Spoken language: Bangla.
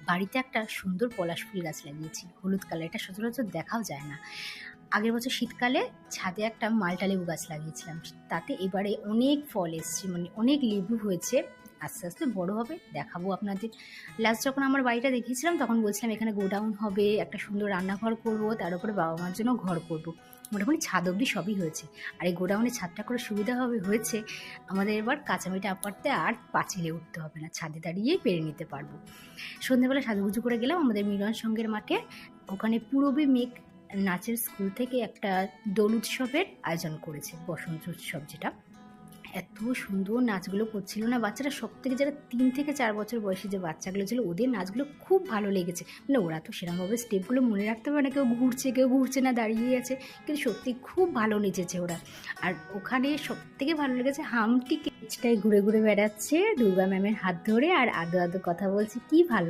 বাড়িতে একটা সুন্দর পলাশ ফুল গাছ লাগিয়েছি, হলুদ কালার। এটা সচরাচর দেখাও যায় না। আগের বছর শীতকালে ছাদে একটা মালটা লেবু গাছ লাগিয়েছিলাম, তাতে এবারে অনেক ফল এসছে, মানে অনেক লেবু হয়েছে। আস্তে আস্তে বড় হবে, দেখাবো আপনাদের। লাস্ট যখন আমার বাড়িটা দেখিয়েছিলাম তখন বলছিলাম এখানে গোডাউন হবে, একটা সুন্দর রান্নাঘর করব, তার উপরে বাবা মার জন্য ঘর করব। মোটামুটি ছাদ অবধি সবই হয়েছে। আর এই গোডাউনে ছাদটা করে সুবিধা হয়েছে আমাদের, এবার কাঁচামাটি আপারতে আর পাঁচিলে উঠতে হবে না, ছাদে দাঁড়িয়েই পেরে নিতে পারবো। সন্ধ্যেবেলা সাজুগুজু করে গেলাম আমাদের মিলন সঙ্গের মাঠে। ওখানে পূরবী মেঘ নাচের স্কুল থেকে একটা দোল উৎসবের আয়োজন করেছে, বসন্ত উৎসব যেটা। এত সুন্দর নাচগুলো করছিল না বাচ্চারা, সব থেকে যারা 3 থেকে 4 বছর বয়সী যে বাচ্চাগুলো ছিল, ওদের নাচগুলো খুব ভালো লেগেছে। মানে ওরা তো সেরকমভাবে স্টেপগুলো মনে রাখতে পারে না, কেউ ঘুরছে না দাঁড়িয়ে আছে, কিন্তু সত্যি খুব ভালো নেচেছে ওরা। আর ওখানে সব থেকে ভালো লেগেছে হামটি কেচটায় ঘুরে ঘুরে বেড়াচ্ছে দুর্গা ম্যামের হাত ধরে, আর আদো আদো কথা বলছে, কি ভালো